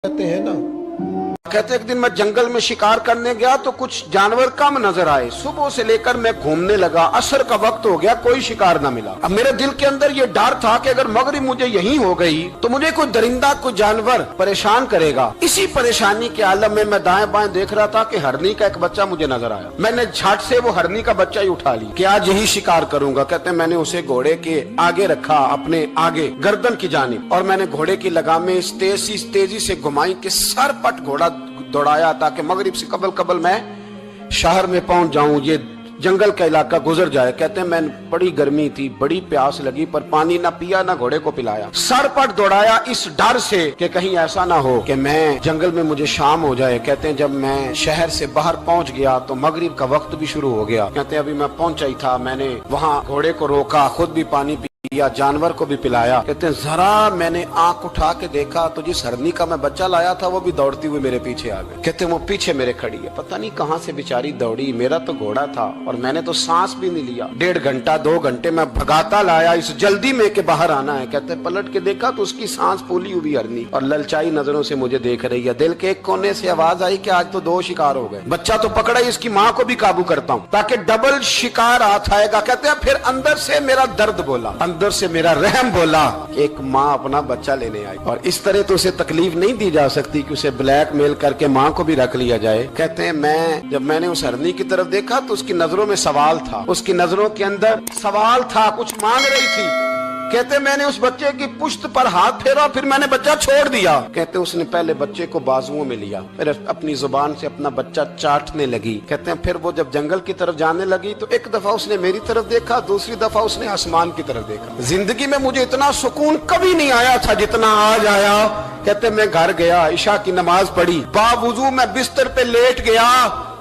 कहते हैं ना। कहते एक दिन मैं जंगल में शिकार करने गया तो कुछ जानवर कम नजर आए। सुबह से लेकर मैं घूमने लगा, असर का वक्त हो गया, कोई शिकार ना मिला। अब मेरे दिल के अंदर ये डर था कि अगर मगरिब मुझे यहीं हो गई तो मुझे कोई दरिंदा कोई जानवर परेशान करेगा। इसी परेशानी के आलम में मैं दाएं बाएं देख रहा था कि हरनी का एक बच्चा मुझे नजर आया। मैंने झट से वो हरनी का बच्चा ही उठा ली कि आज यही शिकार करूंगा। कहते मैंने उसे घोड़े के आगे रखा, अपने आगे गर्दन की जानिब, और मैंने घोड़े की लगामें इस तेजी से घुमाई कि सर पट घोड़ा दौड़ाया ताकि मगरिब से कबल मैं शहर में पहुंच जाऊं, ये जंगल का इलाका गुजर जाए। कहते हैं मैं बड़ी गर्मी थी, बड़ी प्यास लगी, पर पानी ना पिया ना घोड़े को पिलाया। सर पट दौड़ाया इस डर से कि कहीं ऐसा ना हो कि मैं जंगल में मुझे शाम हो जाए। कहते हैं जब मैं शहर से बाहर पहुंच गया तो मगरिब का वक्त भी शुरू हो गया। कहते हैं अभी मैं पहुंचा ही था, मैंने वहां घोड़े को रोका, खुद भी पानी या जानवर को भी पिलाया। कहते हैं जरा मैंने आंख उठा के देखा तो जिस हरनी का मैं बच्चा लाया था वो भी दौड़ती हुई मेरे पीछे आ गई। कहते हैं वो पीछे मेरे खड़ी है, पता नहीं कहां से बेचारी दौड़ी। मेरा तो घोड़ा था और मैंने तो सांस भी नहीं लिया। 1.5 घंटा 2 घंटे मैं भगाता लाया इस जल्दी में के बाहर आना है। कहते हैं पलट के देखा तो उसकी सांस फूली हुई हरनी और ललचाई नजरों से मुझे देख रही है। दिल के एक कोने से आवाज आई कि आज तो 2 शिकार हो गए। बच्चा तो पकड़ा ही, इसकी माँ को भी काबू करता हूँ ताकि डबल शिकार हाथ आएगा। कहते हैं फिर अंदर से मेरा दर्द बोला, अंदर से मेरा रहम बोला। एक माँ अपना बच्चा लेने आई और इस तरह तो उसे तकलीफ नहीं दी जा सकती कि उसे ब्लैकमेल करके माँ को भी रख लिया जाए। कहते हैं जब मैंने उस हरनी की तरफ देखा तो उसकी नजरों में सवाल था, उसकी नजरों के अंदर सवाल था, कुछ मांग रही थी। कहते मैंने उस बच्चे की पुश्त पर हाथ फेरा, फिर मैंने बच्चा छोड़ दिया। कहते उसने पहले बच्चे को बाजुओं में लिया, फिर अपनी जुबान से अपना बच्चा चाटने लगी। कहते हैं फिर वो जब जंगल की तरफ जाने लगी तो एक दफा उसने मेरी तरफ देखा, दूसरी दफा उसने आसमान की तरफ देखा। जिंदगी में मुझे इतना सुकून कभी नहीं आया था जितना आज आया। कहते मैं घर गया, इशा की नमाज पढ़ी, बावुजू मैं बिस्तर पे लेट गया।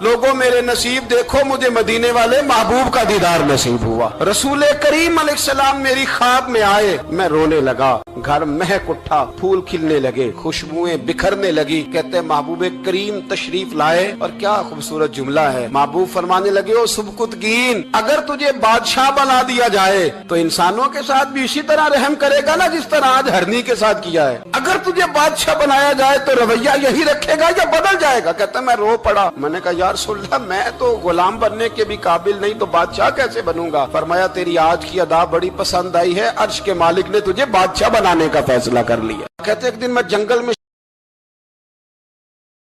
लोगों मेरे नसीब देखो, मुझे मदीने वाले महबूब का दीदार नसीब हुआ। रसूल करीम अलैहिस्सलाम मेरी ख्वाब में आए, मैं रोने लगा। घर महक उठा, फूल खिलने लगे, खुशबुएं बिखरने लगी। कहते महबूब करीम तशरीफ लाए और क्या खूबसूरत जुमला है। महबूब फरमाने लगे ओ सुबकुतगीन, अगर तुझे बादशाह बना दिया जाए तो इंसानों के साथ भी इसी तरह रहम करेगा ना जिस तरह आज हरनी के साथ किया है। अगर तुझे बादशाह बनाया जाए तो रवैया यही रखेगा या बदल जाएगा। कहता मैं रो पड़ा। मैंने कहा यार सुल्ला, मैं तो गुलाम बनने के भी काबिल नहीं तो बादशाह कैसे बनूंगा। फरमाया तेरी आज की अदा बड़ी पसंद आई है, अर्श के मालिक ने तुझे बादशाह बनाने का फैसला कर लिया। कहते एक दिन मैं जंगल में